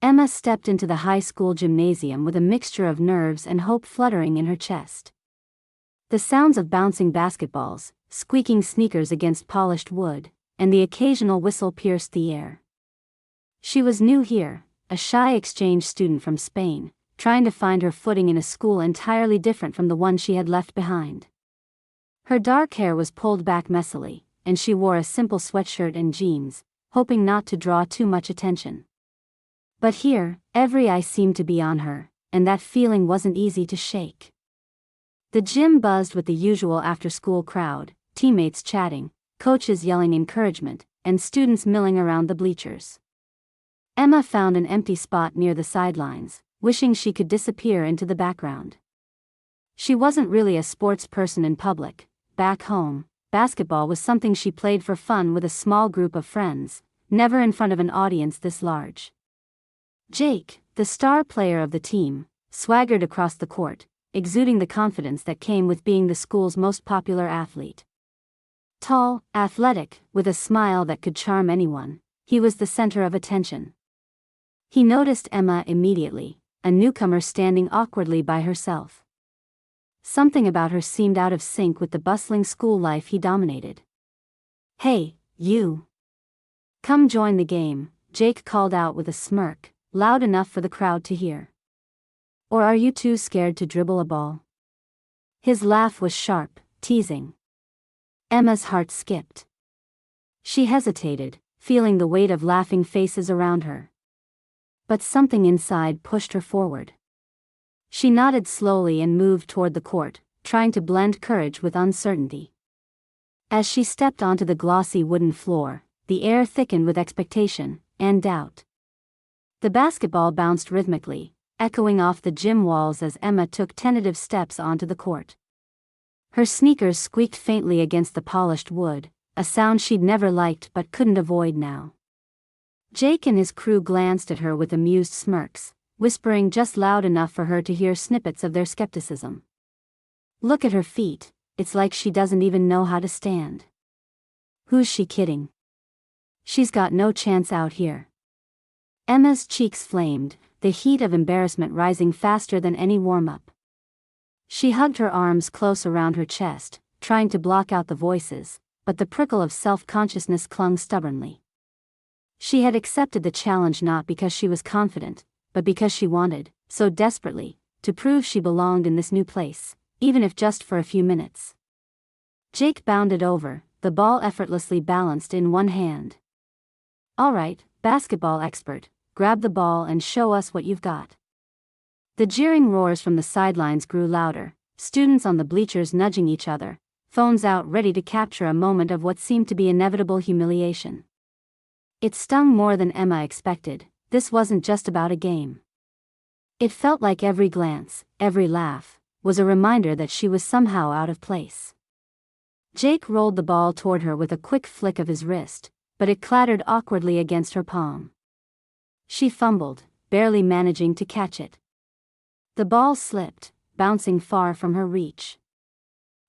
Emma stepped into the high school gymnasium with a mixture of nerves and hope fluttering in her chest. The sounds of bouncing basketballs, squeaking sneakers against polished wood, and the occasional whistle pierced the air. She was new here, a shy exchange student from Spain, trying to find her footing in a school entirely different from the one she had left behind. Her dark hair was pulled back messily, and she wore a simple sweatshirt and jeans, hoping not to draw too much attention. But here, every eye seemed to be on her, and that feeling wasn't easy to shake. The gym buzzed with the usual after-school crowd, teammates chatting, coaches yelling encouragement, and students milling around the bleachers. Emma found an empty spot near the sidelines, wishing she could disappear into the background. She wasn't really a sports person in public. Back home, basketball was something she played for fun with a small group of friends, never in front of an audience this large. Jake, the star player of the team, swaggered across the court, exuding the confidence that came with being the school's most popular athlete. Tall, athletic, with a smile that could charm anyone, he was the center of attention. He noticed Emma immediately, a newcomer standing awkwardly by herself. Something about her seemed out of sync with the bustling school life he dominated. "Hey, you! Come join the game," Jake called out with a smirk, loud enough for the crowd to hear. "Or are you too scared to dribble a ball?" His laugh was sharp, teasing. Emma's heart skipped. She hesitated, feeling the weight of laughing faces around her. But something inside pushed her forward. She nodded slowly and moved toward the court, trying to blend courage with uncertainty. As she stepped onto the glossy wooden floor, the air thickened with expectation and doubt. The basketball bounced rhythmically, echoing off the gym walls as Emma took tentative steps onto the court. Her sneakers squeaked faintly against the polished wood, a sound she'd never liked but couldn't avoid now. Jake and his crew glanced at her with amused smirks, whispering just loud enough for her to hear snippets of their skepticism. "Look at her feet, it's like she doesn't even know how to stand. Who's she kidding? She's got no chance out here." Emma's cheeks flamed, the heat of embarrassment rising faster than any warm-up. She hugged her arms close around her chest, trying to block out the voices, but the prickle of self-consciousness clung stubbornly. She had accepted the challenge not because she was confident, but because she wanted, so desperately, to prove she belonged in this new place, even if just for a few minutes. Jake bounded over, the ball effortlessly balanced in one hand. "All right, basketball expert, grab the ball and show us what you've got." The jeering roars from the sidelines grew louder, students on the bleachers nudging each other, phones out ready to capture a moment of what seemed to be inevitable humiliation. It stung more than Emma expected. This wasn't just about a game. It felt like every glance, every laugh, was a reminder that she was somehow out of place. Jake rolled the ball toward her with a quick flick of his wrist, but it clattered awkwardly against her palm. She fumbled, barely managing to catch it. The ball slipped, bouncing far from her reach.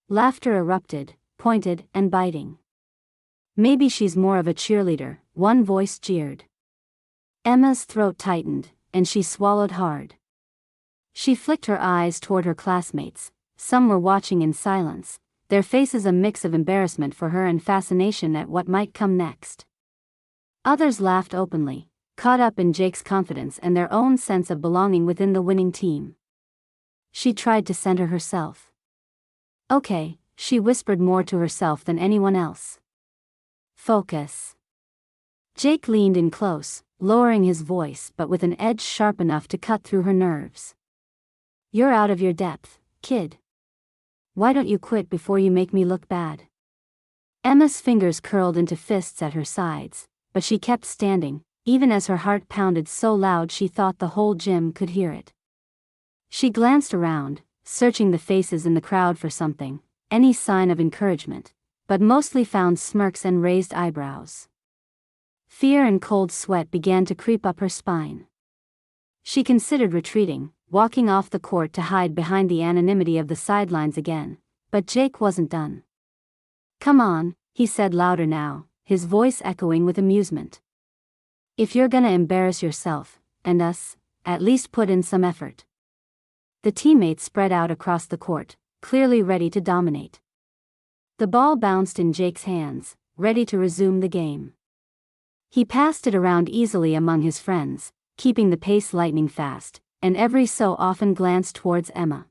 Laughter erupted, pointed and biting. "Maybe she's more of a cheerleader," one voice jeered. Emma's throat tightened, and she swallowed hard. She flicked her eyes toward her classmates. Some were watching in silence, their faces a mix of embarrassment for her and fascination at what might come next. Others laughed openly, caught up in Jake's confidence and their own sense of belonging within the winning team. She tried to center herself. "Okay," she whispered more to herself than anyone else. "Focus." Jake leaned in close, lowering his voice but with an edge sharp enough to cut through her nerves. "You're out of your depth, kid. Why don't you quit before you make me look bad?" Emma's fingers curled into fists at her sides, but she kept standing, even as her heart pounded so loud she thought the whole gym could hear it. She glanced around, searching the faces in the crowd for something, any sign of encouragement, but mostly found smirks and raised eyebrows. Fear and cold sweat began to creep up her spine. She considered retreating, walking off the court to hide behind the anonymity of the sidelines again, but Jake wasn't done. "Come on," he said louder now, his voice echoing with amusement. "If you're gonna embarrass yourself, and us, at least put in some effort." The teammates spread out across the court, clearly ready to dominate. The ball bounced in Jake's hands, ready to resume the game. He passed it around easily among his friends, keeping the pace lightning fast, and every so often glanced towards Emma.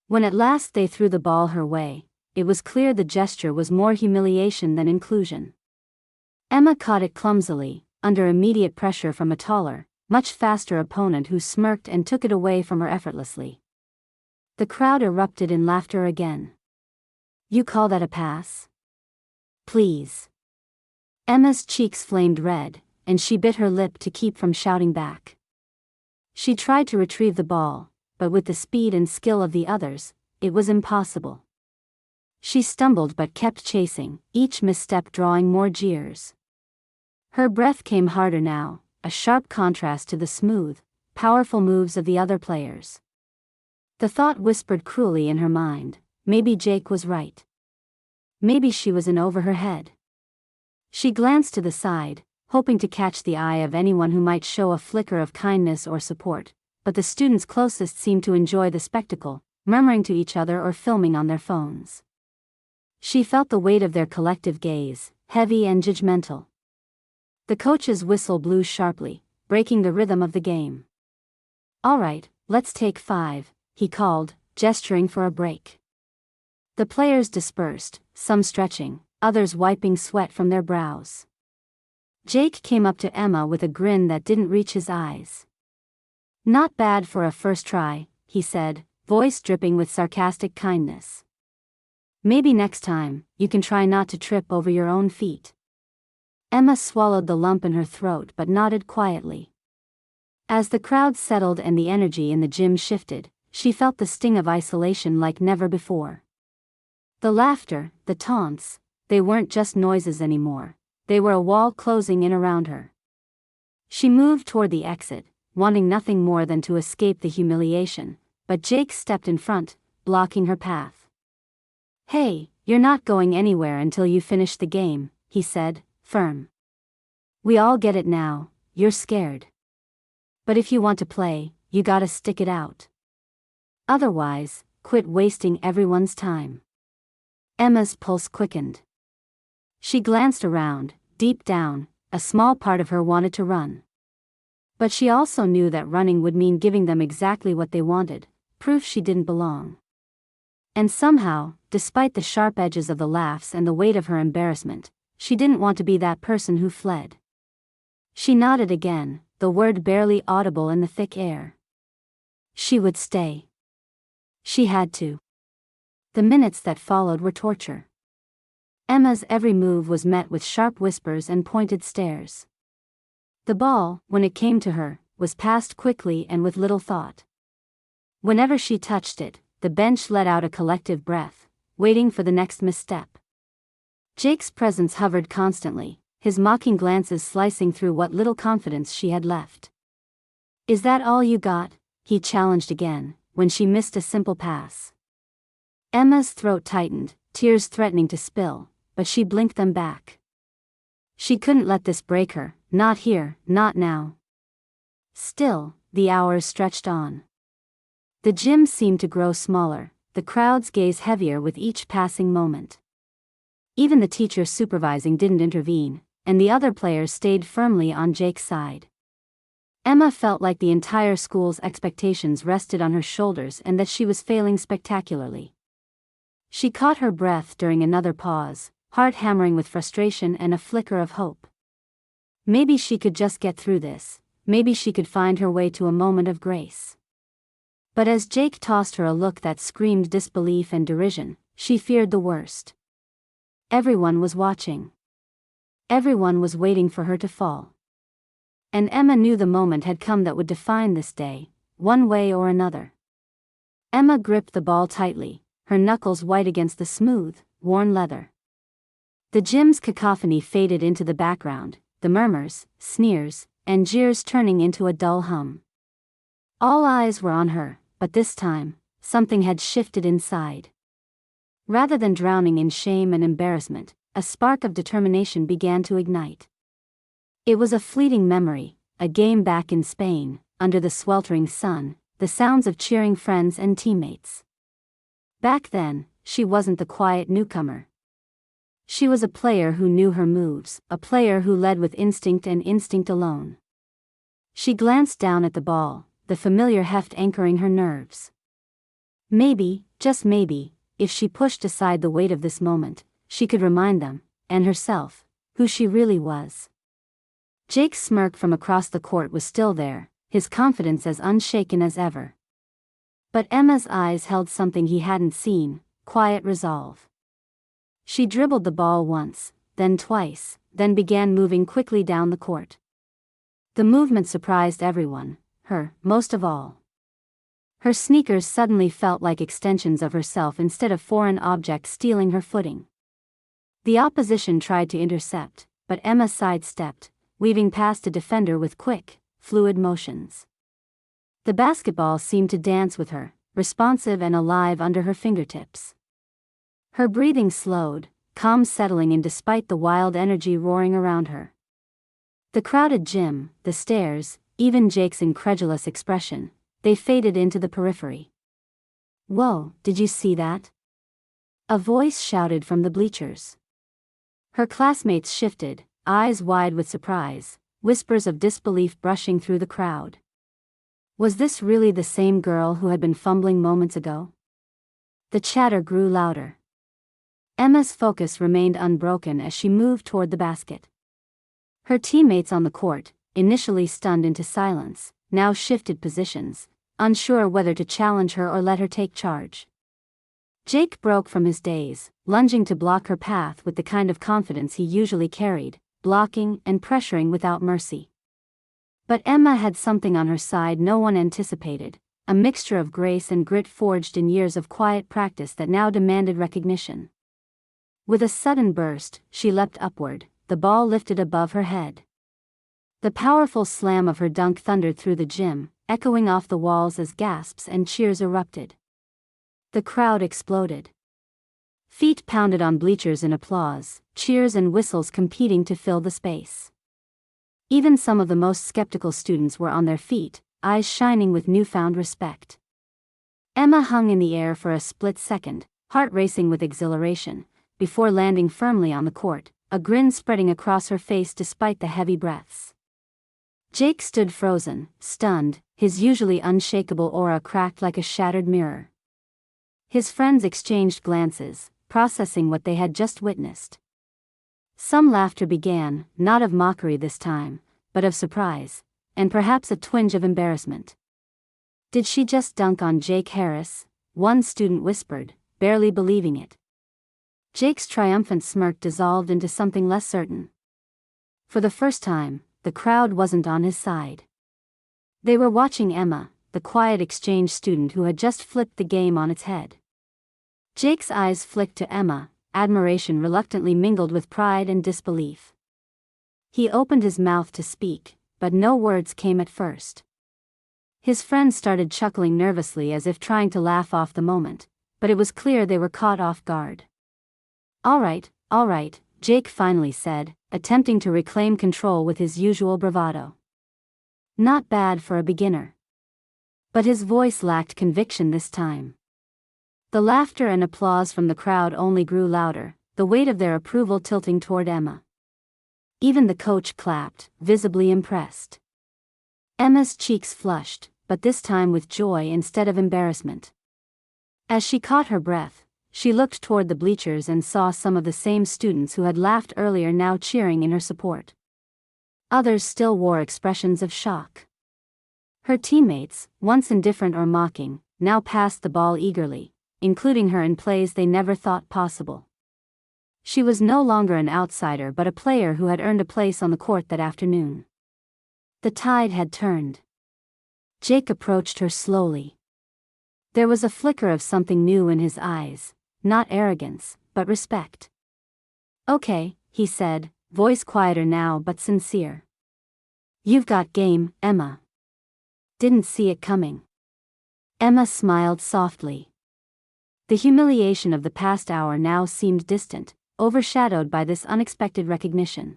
When at last they threw the ball her way, it was clear the gesture was more humiliation than inclusion. Emma caught it clumsily, under immediate pressure from a taller, much faster opponent who smirked and took it away from her effortlessly. The crowd erupted in laughter again. "You call that a pass? Please." Emma's cheeks flamed red, and she bit her lip to keep from shouting back. She tried to retrieve the ball, but with the speed and skill of the others, it was impossible. She stumbled but kept chasing, each misstep drawing more jeers. Her breath came harder now, a sharp contrast to the smooth, powerful moves of the other players. The thought whispered cruelly in her mind, maybe Jake was right. Maybe she was in over her head. She glanced to the side, hoping to catch the eye of anyone who might show a flicker of kindness or support, but the students closest seemed to enjoy the spectacle, murmuring to each other or filming on their phones. She felt the weight of their collective gaze, heavy and judgmental. The coach's whistle blew sharply, breaking the rhythm of the game. "All right, let's take 5, he called, gesturing for a break. The players dispersed, some stretching, others wiping sweat from their brows. Jake came up to Emma with a grin that didn't reach his eyes. "Not bad for a first try," he said, voice dripping with sarcastic kindness. "Maybe next time, you can try not to trip over your own feet." Emma swallowed the lump in her throat but nodded quietly. As the crowd settled and the energy in the gym shifted, she felt the sting of isolation like never before. The laughter, the taunts, they weren't just noises anymore, they were a wall closing in around her. She moved toward the exit, wanting nothing more than to escape the humiliation, but Jake stepped in front, blocking her path. "Hey, you're not going anywhere until you finish the game," he said, firm. "We all get it now, you're scared. But if you want to play, you gotta stick it out. Otherwise, quit wasting everyone's time." Emma's pulse quickened. She glanced around, deep down, a small part of her wanted to run. But she also knew that running would mean giving them exactly what they wanted, proof she didn't belong. And somehow, despite the sharp edges of the laughs and the weight of her embarrassment, she didn't want to be that person who fled. She nodded again, the word barely audible in the thick air. She would stay. She had to. The minutes that followed were torture. Emma's every move was met with sharp whispers and pointed stares. The ball, when it came to her, was passed quickly and with little thought. Whenever she touched it, the bench let out a collective breath, waiting for the next misstep. Jake's presence hovered constantly, his mocking glances slicing through what little confidence she had left. "Is that all you got?" he challenged again, when she missed a simple pass. Emma's throat tightened, tears threatening to spill, but she blinked them back. She couldn't let this break her, not here, not now. Still, the hours stretched on. The gym seemed to grow smaller, the crowd's gaze heavier with each passing moment. Even the teacher supervising didn't intervene, and the other players stayed firmly on Jake's side. Emma felt like the entire school's expectations rested on her shoulders and that she was failing spectacularly. She caught her breath during another pause, heart hammering with frustration and a flicker of hope. Maybe she could just get through this, maybe she could find her way to a moment of grace. But as Jake tossed her a look that screamed disbelief and derision, she feared the worst. Everyone was watching. Everyone was waiting for her to fall. And Emma knew the moment had come that would define this day, one way or another. Emma gripped the ball tightly, her knuckles white against the smooth, worn leather. The gym's cacophony faded into the background, the murmurs, sneers, and jeers turning into a dull hum. All eyes were on her, but this time, something had shifted inside. Rather than drowning in shame and embarrassment, a spark of determination began to ignite. It was a fleeting memory, a game back in Spain, under the sweltering sun, the sounds of cheering friends and teammates. Back then, she wasn't the quiet newcomer. She was a player who knew her moves, a player who led with instinct and instinct alone. She glanced down at the ball, the familiar heft anchoring her nerves. Maybe, just maybe, if she pushed aside the weight of this moment, she could remind them, and herself, who she really was. Jake's smirk from across the court was still there, his confidence as unshaken as ever. But Emma's eyes held something he hadn't seen, quiet resolve. She dribbled the ball once, then twice, then began moving quickly down the court. The movement surprised everyone, her most of all. Her sneakers suddenly felt like extensions of herself instead of foreign objects stealing her footing. The opposition tried to intercept, but Emma sidestepped, weaving past a defender with quick, fluid motions. The basketball seemed to dance with her, responsive and alive under her fingertips. Her breathing slowed, calm settling in despite the wild energy roaring around her. The crowded gym, the stares, even Jake's incredulous expression, they faded into the periphery. "Whoa, did you see that?" A voice shouted from the bleachers. Her classmates shifted, eyes wide with surprise, whispers of disbelief brushing through the crowd. Was this really the same girl who had been fumbling moments ago? The chatter grew louder. Emma's focus remained unbroken as she moved toward the basket. Her teammates on the court, initially stunned into silence, now shifted positions, unsure whether to challenge her or let her take charge. Jake broke from his daze, lunging to block her path with the kind of confidence he usually carried, blocking and pressuring without mercy. But Emma had something on her side no one anticipated, a mixture of grace and grit forged in years of quiet practice that now demanded recognition. With a sudden burst, she leapt upward, the ball lifted above her head. The powerful slam of her dunk thundered through the gym, echoing off the walls as gasps and cheers erupted. The crowd exploded. Feet pounded on bleachers in applause, cheers and whistles competing to fill the space. Even some of the most skeptical students were on their feet, eyes shining with newfound respect. Emma hung in the air for a split second, heart racing with exhilaration, before landing firmly on the court, a grin spreading across her face despite the heavy breaths. Jake stood frozen, stunned, his usually unshakable aura cracked like a shattered mirror. His friends exchanged glances, processing what they had just witnessed. Some laughter began, not of mockery this time, but of surprise, and perhaps a twinge of embarrassment. "Did she just dunk on Jake Harris?" one student whispered, barely believing it. Jake's triumphant smirk dissolved into something less certain. For the first time, the crowd wasn't on his side. They were watching Emma, the quiet exchange student who had just flipped the game on its head. Jake's eyes flicked to Emma, admiration reluctantly mingled with pride and disbelief. He opened his mouth to speak, but no words came at first. His friends started chuckling nervously as if trying to laugh off the moment, but it was clear they were caught off guard. All right, Jake finally said, attempting to reclaim control with his usual bravado. Not bad for a beginner. But his voice lacked conviction this time. The laughter and applause from the crowd only grew louder, the weight of their approval tilting toward Emma. Even the coach clapped, visibly impressed. Emma's cheeks flushed, but this time with joy instead of embarrassment. As she caught her breath, she looked toward the bleachers and saw some of the same students who had laughed earlier now cheering in her support. Others still wore expressions of shock. Her teammates, once indifferent or mocking, now passed the ball eagerly, including her in plays they never thought possible. She was no longer an outsider but a player who had earned a place on the court that afternoon. The tide had turned. Jake approached her slowly. There was a flicker of something new in his eyes, not arrogance, but respect. "Okay," he said, voice quieter now but sincere. "You've got game, Emma." "Didn't see it coming." Emma smiled softly. The humiliation of the past hour now seemed distant, overshadowed by this unexpected recognition.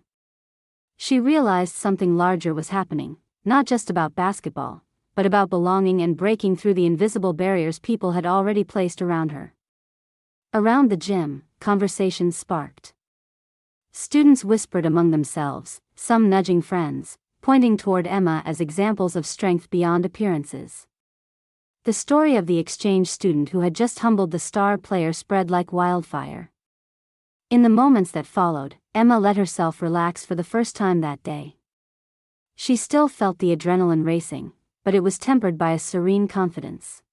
She realized something larger was happening, not just about basketball, but about belonging and breaking through the invisible barriers people had already placed around her. Around the gym, conversations sparked. Students whispered among themselves, some nudging friends, pointing toward Emma as examples of strength beyond appearances. The story of the exchange student who had just humbled the star player spread like wildfire. In the moments that followed, Emma let herself relax for the first time that day. She still felt the adrenaline racing, but it was tempered by a serene confidence.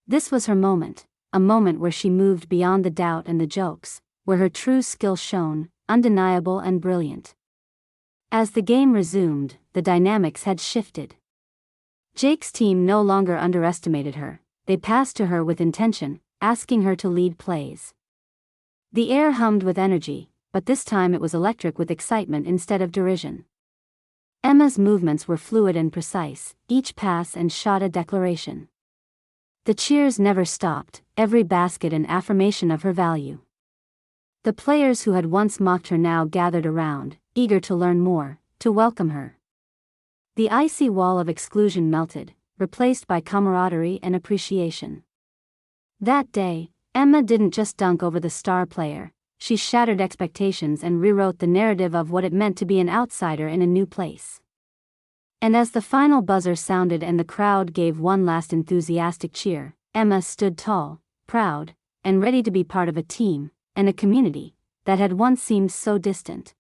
This was her moment, a moment where she moved beyond the doubt and the jokes, where her true skill shone, undeniable and brilliant. As the game resumed, the dynamics had shifted. Jake's team no longer underestimated her, they passed to her with intention, asking her to lead plays. The air hummed with energy, but this time it was electric with excitement instead of derision. Emma's movements were fluid and precise, each pass and shot a declaration. The cheers never stopped, every basket an affirmation of her value. The players who had once mocked her now gathered around, eager to learn more, to welcome her. The icy wall of exclusion melted, replaced by camaraderie and appreciation. That day, Emma didn't just dunk over the star player, she shattered expectations and rewrote the narrative of what it meant to be an outsider in a new place. And as the final buzzer sounded and the crowd gave one last enthusiastic cheer, Emma stood tall, proud, and ready to be part of a team, and a community, that had once seemed so distant.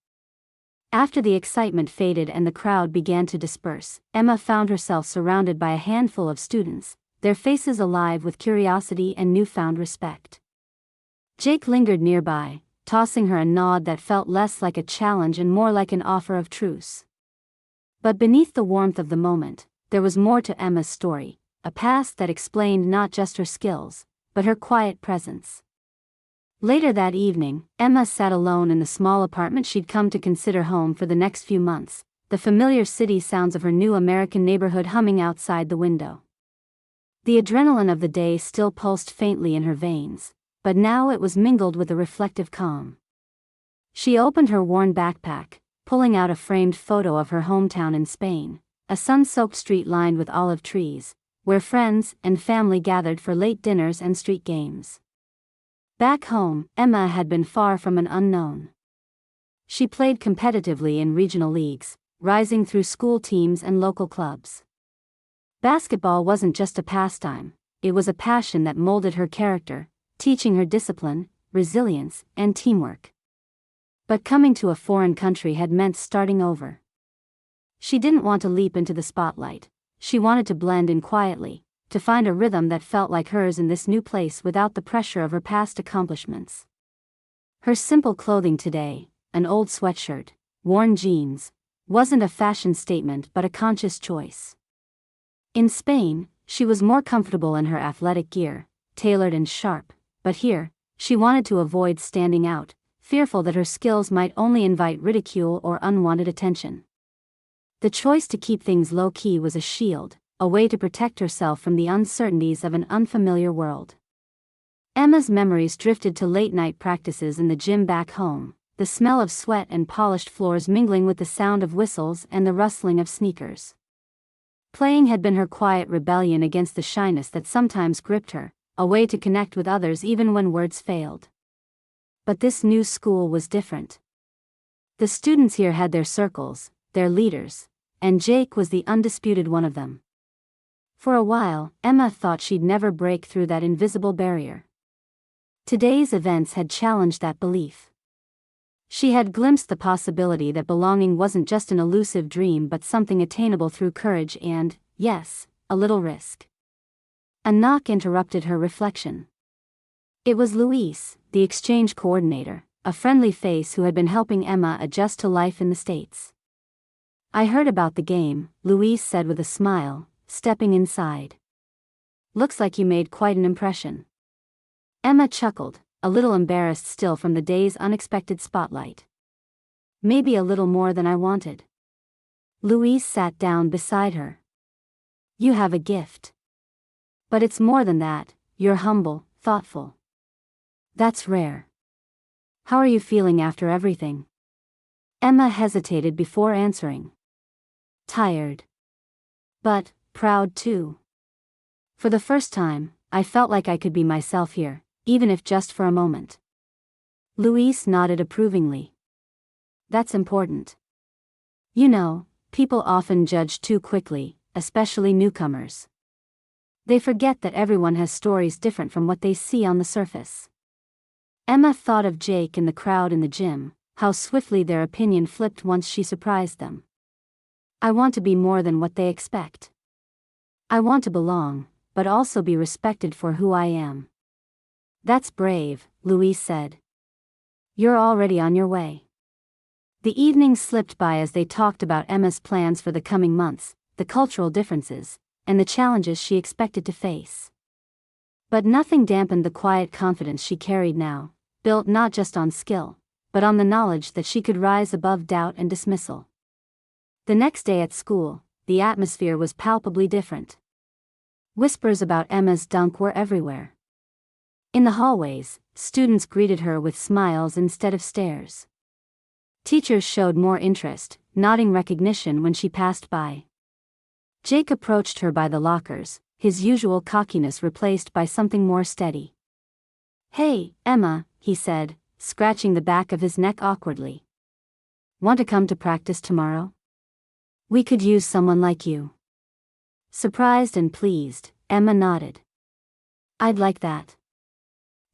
After the excitement faded and the crowd began to disperse, Emma found herself surrounded by a handful of students, their faces alive with curiosity and newfound respect. Jake lingered nearby, tossing her a nod that felt less like a challenge and more like an offer of truce. But beneath the warmth of the moment, there was more to Emma's story, a past that explained not just her skills, but her quiet presence. Later that evening, Emma sat alone in the small apartment she'd come to consider home for the next few months, the familiar city sounds of her new American neighborhood humming outside the window. The adrenaline of the day still pulsed faintly in her veins, but now it was mingled with a reflective calm. She opened her worn backpack, pulling out a framed photo of her hometown in Spain, a sun-soaked street lined with olive trees, where friends and family gathered for late dinners and street games. Back home, Emma had been far from an unknown. She played competitively in regional leagues, rising through school teams and local clubs. Basketball wasn't just a pastime, it was a passion that molded her character, teaching her discipline, resilience, and teamwork. But coming to a foreign country had meant starting over. She didn't want to leap into the spotlight, she wanted to blend in quietly, to find a rhythm that felt like hers in this new place without the pressure of her past accomplishments. Her simple clothing today, an old sweatshirt, worn jeans, wasn't a fashion statement but a conscious choice. In Spain, she was more comfortable in her athletic gear, tailored and sharp, but here, she wanted to avoid standing out, fearful that her skills might only invite ridicule or unwanted attention. The choice to keep things low-key was a shield, a way to protect herself from the uncertainties of an unfamiliar world. Emma's memories drifted to late-night practices in the gym back home, the smell of sweat and polished floors mingling with the sound of whistles and the rustling of sneakers. Playing had been her quiet rebellion against the shyness that sometimes gripped her, a way to connect with others even when words failed. But this new school was different. The students here had their circles, their leaders, and Jake was the undisputed one of them. For a while, Emma thought she'd never break through that invisible barrier. Today's events had challenged that belief. She had glimpsed the possibility that belonging wasn't just an elusive dream but something attainable through courage and, yes, a little risk. A knock interrupted her reflection. It was Luis, the exchange coordinator, a friendly face who had been helping Emma adjust to life in the States. "I heard about the game," Luis said with a smile, stepping inside. "Looks like you made quite an impression." Emma chuckled, a little embarrassed still from the day's unexpected spotlight. "Maybe a little more than I wanted." Luis sat down beside her. "You have a gift. But it's more than that, you're humble, thoughtful. That's rare. How are you feeling after everything?" Emma hesitated before answering. "Tired. But, proud too. For the first time, I felt like I could be myself here, even if just for a moment. Luis nodded approvingly. That's important. You know, people often judge too quickly, especially newcomers. They forget that everyone has stories different from what they see on the surface. Emma thought of Jake and the crowd in the gym, how swiftly their opinion flipped once she surprised them. I want to be more than what they expect. I want to belong, but also be respected for who I am. That's brave, Luis said. You're already on your way. The evening slipped by as they talked about Emma's plans for the coming months, the cultural differences, and the challenges she expected to face. But nothing dampened the quiet confidence she carried now, built not just on skill, but on the knowledge that she could rise above doubt and dismissal. The next day at school, the atmosphere was palpably different. Whispers about Emma's dunk were everywhere. In the hallways, students greeted her with smiles instead of stares. Teachers showed more interest, nodding recognition when she passed by. Jake approached her by the lockers, his usual cockiness replaced by something more steady. "Hey, Emma," he said, scratching the back of his neck awkwardly. "Want to come to practice tomorrow? We could use someone like you." Surprised and pleased, Emma nodded. "I'd like that."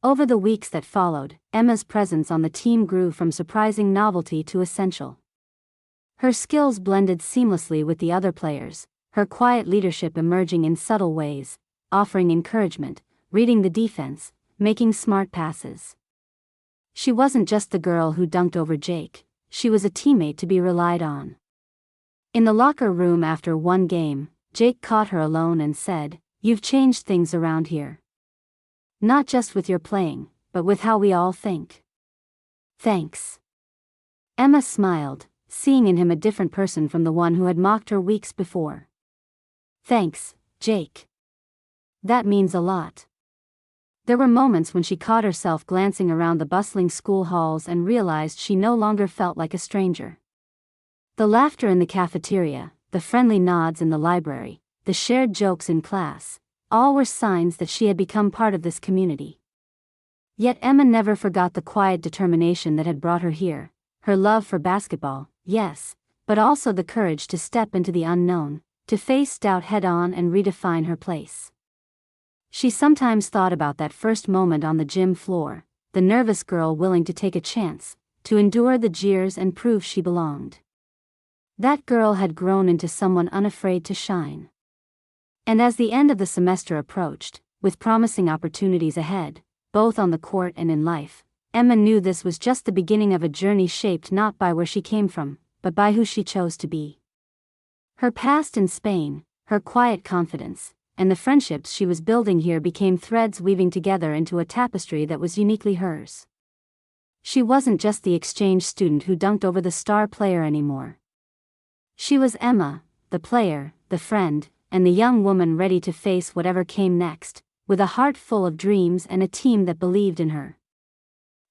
Over the weeks that followed, Emma's presence on the team grew from surprising novelty to essential. Her skills blended seamlessly with the other players, her quiet leadership emerging in subtle ways, offering encouragement, reading the defense, making smart passes. She wasn't just the girl who dunked over Jake, she was a teammate to be relied on. In the locker room after one game, Jake caught her alone and said, "You've changed things around here. Not just with your playing, but with how we all think." "Thanks." Emma smiled, seeing in him a different person from the one who had mocked her weeks before. "Thanks, Jake. That means a lot." There were moments when she caught herself glancing around the bustling school halls and realized she no longer felt like a stranger. The laughter in the cafeteria, the friendly nods in the library, the shared jokes in class, all were signs that she had become part of this community. Yet Emma never forgot the quiet determination that had brought her here, her love for basketball, yes, but also the courage to step into the unknown, to face doubt head-on and redefine her place. She sometimes thought about that first moment on the gym floor, the nervous girl willing to take a chance, to endure the jeers and prove she belonged. That girl had grown into someone unafraid to shine. And as the end of the semester approached, with promising opportunities ahead, both on the court and in life, Emma knew this was just the beginning of a journey shaped not by where she came from, but by who she chose to be. Her past in Spain, her quiet confidence, and the friendships she was building here became threads weaving together into a tapestry that was uniquely hers. She wasn't just the exchange student who dunked over the star player anymore. She was Emma, the player, the friend, and the young woman ready to face whatever came next, with a heart full of dreams and a team that believed in her.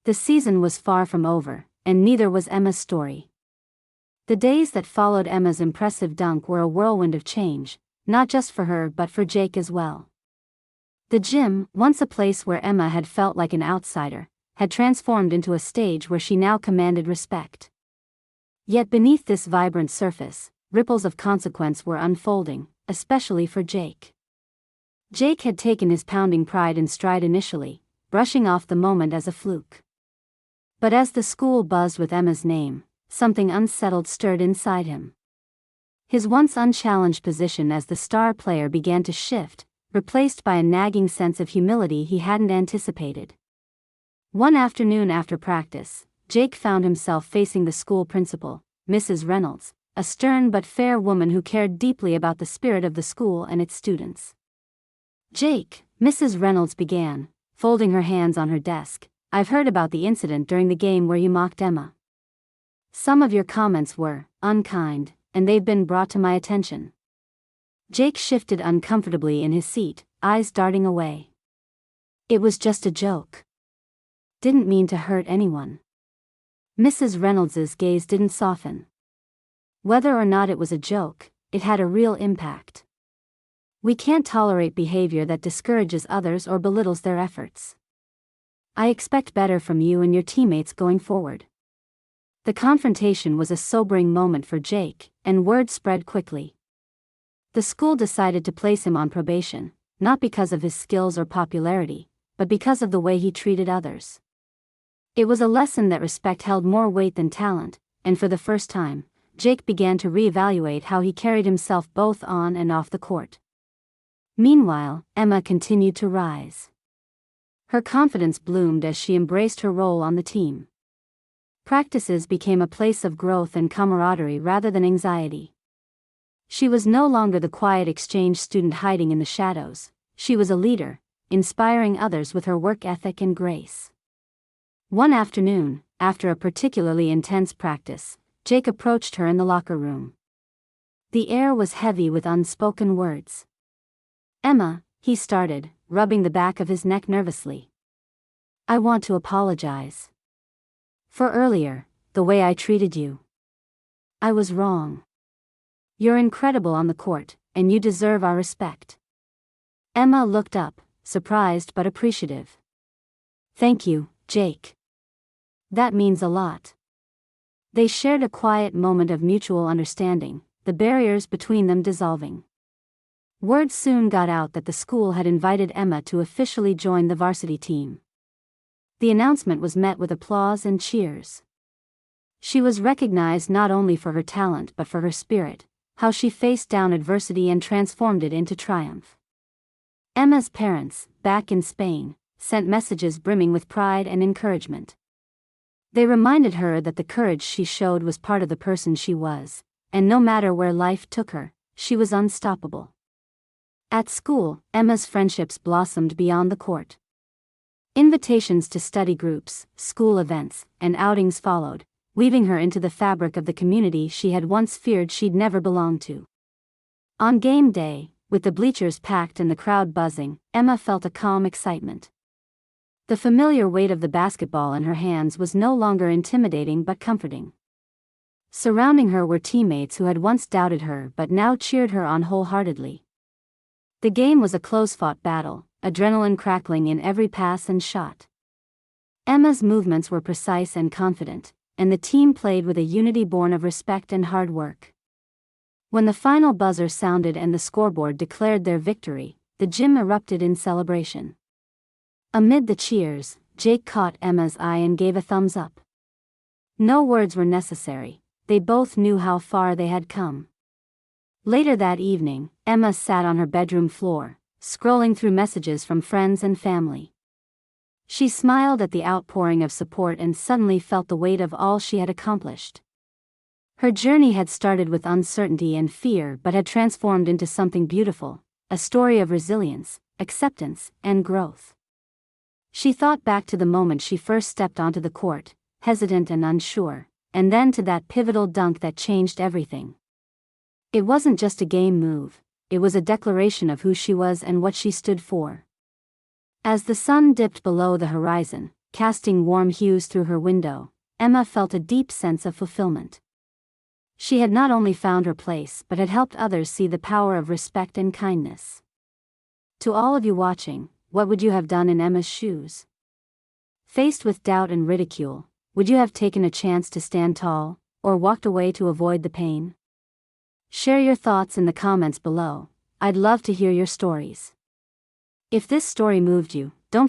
The season was far from over, and neither was Emma's story. The days that followed Emma's impressive dunk were a whirlwind of change, not just for her but for Jake as well. The gym, once a place where Emma had felt like an outsider, had transformed into a stage where she now commanded respect. Yet beneath this vibrant surface, ripples of consequence were unfolding, especially for Jake. Jake had taken his pounding pride in stride initially, brushing off the moment as a fluke. But as the school buzzed with Emma's name, something unsettled stirred inside him. His once unchallenged position as the star player began to shift, replaced by a nagging sense of humility he hadn't anticipated. One afternoon after practice, Jake found himself facing the school principal, Mrs. Reynolds, a stern but fair woman who cared deeply about the spirit of the school and its students. "Jake," Mrs. Reynolds began, folding her hands on her desk, "I've heard about the incident during the game where you mocked Emma. Some of your comments were unkind, and they've been brought to my attention." Jake shifted uncomfortably in his seat, eyes darting away. "It was just a joke. Didn't mean to hurt anyone." Mrs. Reynolds's gaze didn't soften. Whether or not it was a joke, it had a real impact. We can't tolerate behavior that discourages others or belittles their efforts. I expect better from you and your teammates going forward. The confrontation was a sobering moment for Jake, and word spread quickly. The school decided to place him on probation, not because of his skills or popularity, but because of the way he treated others. It was a lesson that respect held more weight than talent, and for the first time, Jake began to reevaluate how he carried himself both on and off the court. Meanwhile, Emma continued to rise. Her confidence bloomed as she embraced her role on the team. Practices became a place of growth and camaraderie rather than anxiety. She was no longer the quiet exchange student hiding in the shadows. She was a leader, inspiring others with her work ethic and grace. One afternoon, after a particularly intense practice, Jake approached her in the locker room. The air was heavy with unspoken words. "Emma," he started, rubbing the back of his neck nervously. "I want to apologize. For earlier, the way I treated you. I was wrong. You're incredible on the court, and you deserve our respect." Emma looked up, surprised but appreciative. "Thank you, Jake. That means a lot." They shared a quiet moment of mutual understanding, the barriers between them dissolving. Word soon got out that the school had invited Emma to officially join the varsity team. The announcement was met with applause and cheers. She was recognized not only for her talent but for her spirit, how she faced down adversity and transformed it into triumph. Emma's parents, back in Spain, sent messages brimming with pride and encouragement. They reminded her that the courage she showed was part of the person she was, and no matter where life took her, she was unstoppable. At school, Emma's friendships blossomed beyond the court. Invitations to study groups, school events, and outings followed, weaving her into the fabric of the community she had once feared she'd never belong to. On game day, with the bleachers packed and the crowd buzzing, Emma felt a calm excitement. The familiar weight of the basketball in her hands was no longer intimidating but comforting. Surrounding her were teammates who had once doubted her but now cheered her on wholeheartedly. The game was a close-fought battle, adrenaline crackling in every pass and shot. Emma's movements were precise and confident, and the team played with a unity born of respect and hard work. When the final buzzer sounded and the scoreboard declared their victory, the gym erupted in celebration. Amid the cheers, Jake caught Emma's eye and gave a thumbs up. No words were necessary, they both knew how far they had come. Later that evening, Emma sat on her bedroom floor, scrolling through messages from friends and family. She smiled at the outpouring of support and suddenly felt the weight of all she had accomplished. Her journey had started with uncertainty and fear but had transformed into something beautiful, a story of resilience, acceptance, and growth. She thought back to the moment she first stepped onto the court, hesitant and unsure, and then to that pivotal dunk that changed everything. It wasn't just a game move, it was a declaration of who she was and what she stood for. As the sun dipped below the horizon, casting warm hues through her window, Emma felt a deep sense of fulfillment. She had not only found her place but had helped others see the power of respect and kindness. To all of you watching, what would you have done in Emma's shoes? Faced with doubt and ridicule, would you have taken a chance to stand tall, or walked away to avoid the pain? Share your thoughts in the comments below. I'd love to hear your stories. If this story moved you, don't forget